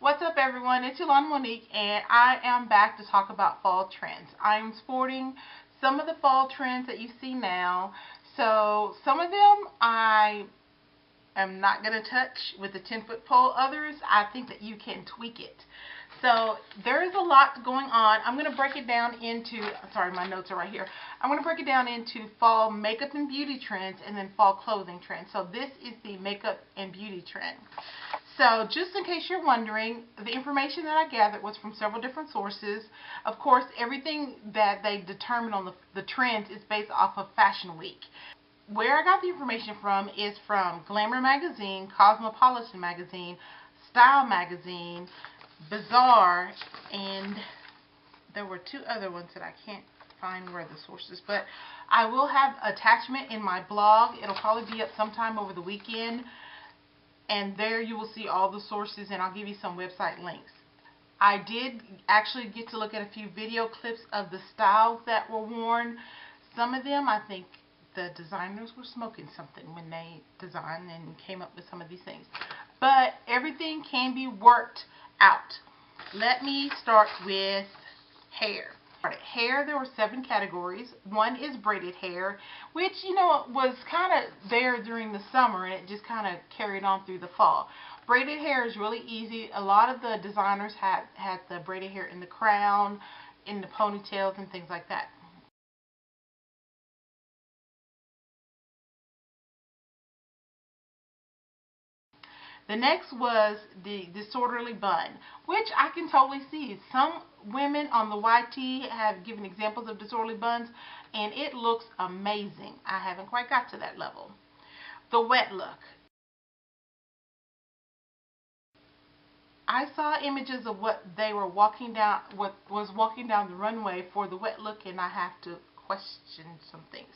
What's up, everyone? It's Yolanda-Monique, and I am back to talk about fall trends. I am sporting some of the fall trends that you see now. So some of them I am not going to touch with a 10-foot pole. Others, I think that you can tweak it. So there is a lot going on. I'm going to break it down into, sorry, my notes are right here. I'm going to break it down into fall makeup and beauty trends and then fall clothing trends. So this is the makeup and beauty trend. So just in case you're wondering, the information that I gathered was from several different sources. Of course, everything that they determine on the trends is based off of Fashion Week. Where I got the information from is from Glamour Magazine, Cosmopolitan Magazine, Style Magazine, Bazaar, and there were two other ones that I can't find where the sources, but I will have attachment in my blog. It'll probably be up sometime over the weekend, and there you will see all the sources, and I'll give you some website links. I did actually get to look at a few video clips of the styles that were worn. Some of them, I think the designers were smoking something when they designed and came up with some of these things. But everything can be worked out. Let me start with hair. Hair, there were 7 categories. One is braided hair, which, you know, was kind of there during the summer, and it just kind of carried on through the fall. Braided hair is really easy. A lot of the designers had the braided hair in the crown, in the ponytails, and things like that. The next was the disorderly bun, which I can totally see. Some women on the YT have given examples of disorderly buns, and it looks amazing. I haven't quite got to that level. The wet look. I saw images of what they were walking down, what was walking down the runway for the wet look, and I have to question some things.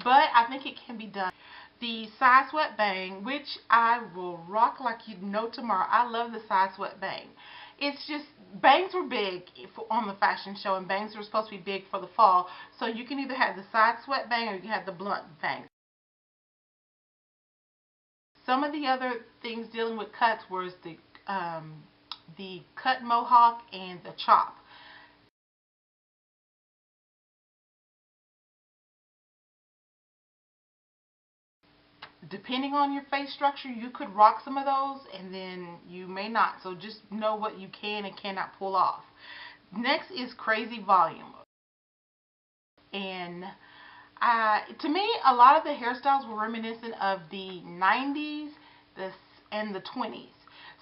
But I think it can be done. The side swept bang, which I will rock like you know tomorrow. I love the side swept bang. It's just, bangs were big on the fashion show, and bangs were supposed to be big for the fall. So you can either have the side swept bang or you can have the blunt bang. Some of the other things dealing with cuts was the cut mohawk and the chop. Depending on your face structure, you could rock some of those, and then you may not. So just know what you can and cannot pull off. Next is crazy volume. And to me, a lot of the hairstyles were reminiscent of the 90s and the 20s.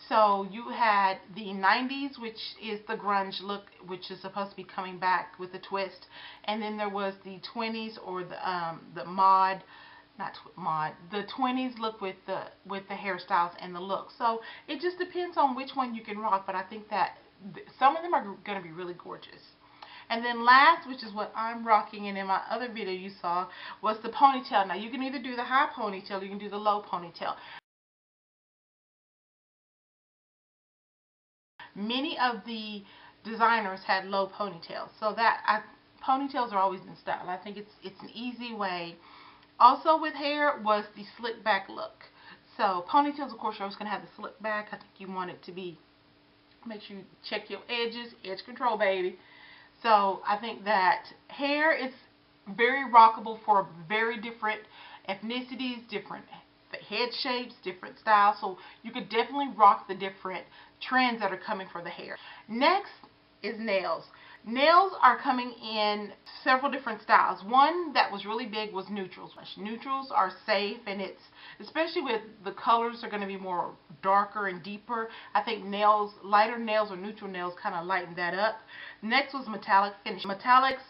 So you had the 90s, which is the grunge look, which is supposed to be coming back with a twist. And then there was the 20s, or the mod, the 20s look with the hairstyles and the look. So it just depends on which one you can rock, but I think that some of them are going to be really gorgeous. And then last, which is what I'm rocking, and in my other video you saw, was the ponytail. Now you can either do the high ponytail or you can do the low ponytail. Many of the designers had low ponytails, so ponytails are always in style. I think it's an easy way. Also with hair was the slick back look. So ponytails, of course, you're always going to have the slick back. I think you want it to be, make sure you check your edges, edge control, baby. So I think that hair is very rockable for very different ethnicities, different head shapes, different styles. So you could definitely rock the different trends that are coming for the hair. Next is nails. Nails are coming in several different styles. One that was really big was neutrals. Neutrals are safe, and it's, especially with the colors are going to be more darker and deeper. I think nails, lighter nails or neutral nails kind of lighten that up. Next was metallic finish. Metallics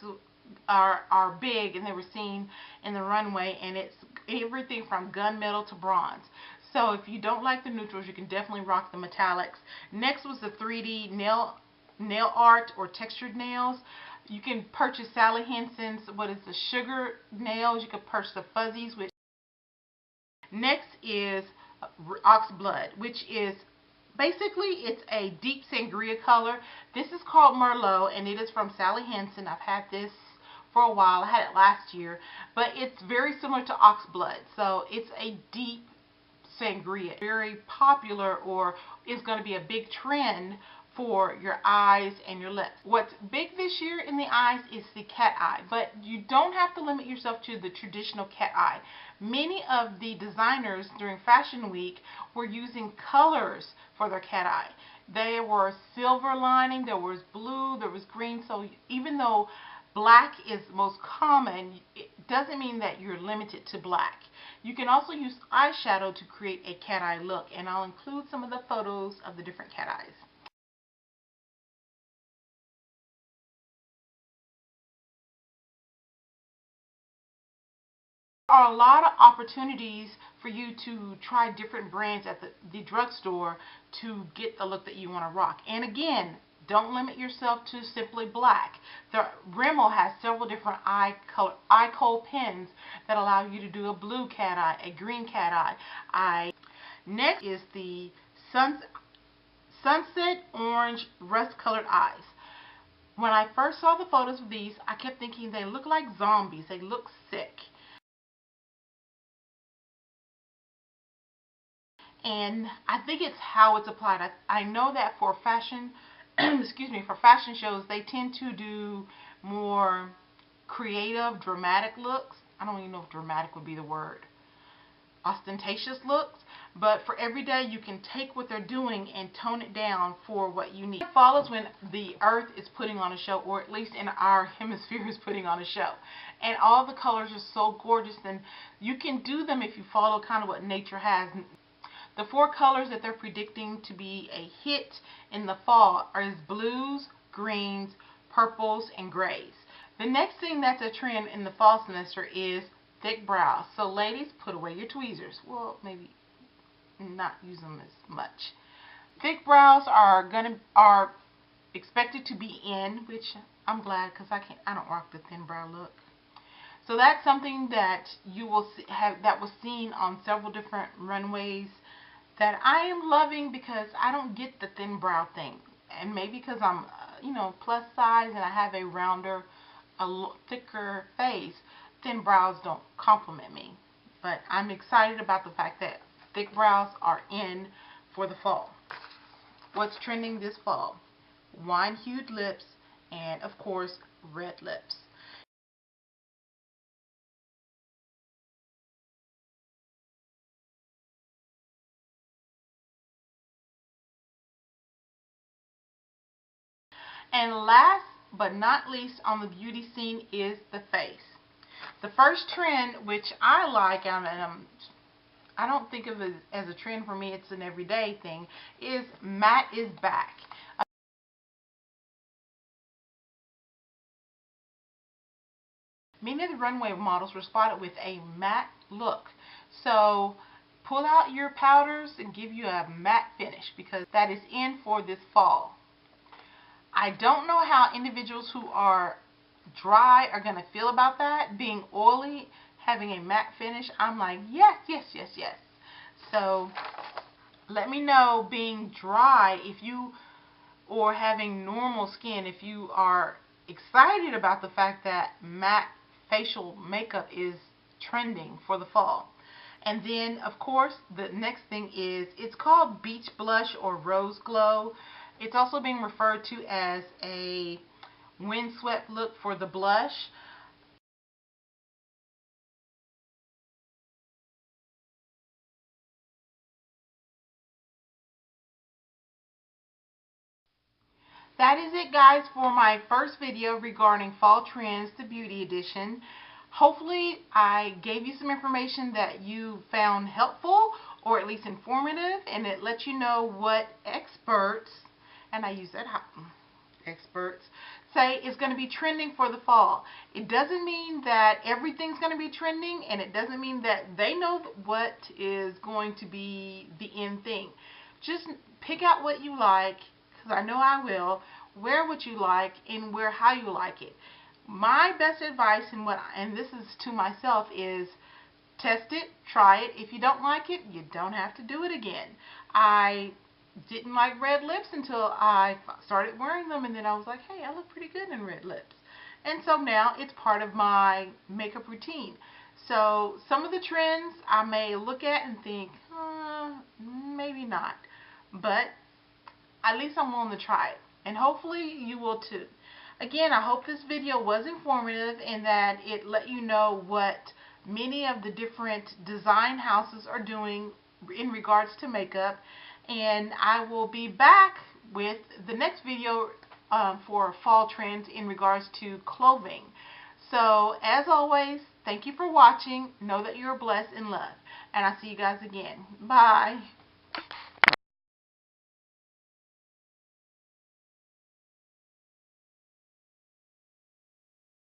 are big, and they were seen in the runway, and it's everything from gunmetal to bronze. So if you don't like the neutrals, you can definitely rock the metallics. Next was the 3D nail art or textured nails. You can purchase Sally Hansen's, what is the sugar nails. You can purchase the fuzzies. Next is ox blood, which is basically, it's a deep sangria color. This is called Merlot, and it is from Sally Hansen. I've had this for a while. I had it last year, but it's very similar to ox blood. So it's a deep sangria. Very popular, or is going to be a big trend for your eyes and your lips. What's big this year in the eyes is the cat eye, but you don't have to limit yourself to the traditional cat eye. Many of the designers during Fashion Week were using colors for their cat eye. There were silver lining, there was blue, there was green, so even though black is most common, it doesn't mean that you're limited to black. You can also use eyeshadow to create a cat eye look, and I'll include some of the photos of the different cat eyes. There are a lot of opportunities for you to try different brands at the drugstore to get the look that you want to rock. And again, don't limit yourself to simply black. Rimmel has several different eye kohl pens that allow you to do a blue cat eye, a green cat eye. Next is the Sunset Orange Rust Colored Eyes. When I first saw the photos of these, I kept thinking they look like zombies. They look sick. And I think it's how it's applied. I know that for fashion, excuse me, for fashion shows, they tend to do more creative, dramatic looks. I don't even know if dramatic would be the word. Ostentatious looks. But for every day, you can take what they're doing and tone it down for what you need. Fall is when the earth is putting on a show, or at least in our hemisphere is putting on a show. And all the colors are so gorgeous, and you can do them if you follow kind of what nature has. The 4 colors that they're predicting to be a hit in the fall are blues, greens, purples, and grays. The next thing that's a trend in the fall semester is thick brows. So ladies, put away your tweezers. Well, maybe not use them as much. Thick brows are expected to be in, which I'm glad, because I don't rock the thin brow look. So that's something that you will that was seen on several different runways that I am loving, because I don't get the thin brow thing. And maybe because I'm, plus size and I have a rounder, thicker face, thin brows don't compliment me. But I'm excited about the fact that thick brows are in for the fall. What's trending this fall? Wine-hued lips and, of course, red lips. And last but not least on the beauty scene is the face. The first trend, which I like, and I don't think of it as a trend for me, it's an everyday thing, is matte is back. Many of the runway models were spotted with a matte look. So pull out your powders and give you a matte finish, because that is in for this fall. I don't know how individuals who are dry are going to feel about that. Being oily, having a matte finish, I'm like, yes, yes, yes, yes. So let me know, being dry, if you, or having normal skin, if you are excited about the fact that matte facial makeup is trending for the fall. And then, of course, the next thing is, it's called Beach Blush or Rose Glow. It's also being referred to as a windswept look for the blush. That is it, guys, for my first video regarding Fall Trends, the Beauty Edition. Hopefully I gave you some information that you found helpful, or at least informative, and it lets you know what experts, and I use that experts, say is going to be trending for the fall. It doesn't mean that everything's going to be trending, and it doesn't mean that they know what is going to be the end thing. Just pick out what you like, because I know I will. Wear what you like and wear how you like it. My best advice, and this is to myself, is test it, try it. If you don't like it, you don't have to do it again. I didn't like red lips until I started wearing them, and then I was like, hey, I look pretty good in red lips. And so now it's part of my makeup routine. So some of the trends I may look at and think, maybe not. But at least I'm willing to try it. And hopefully you will too. Again, I hope this video was informative and that it let you know what many of the different design houses are doing in regards to makeup. And I will be back with the next video for fall trends in regards to clothing. So as always, thank you for watching. Know that you're blessed and loved. And I'll see you guys again. Bye.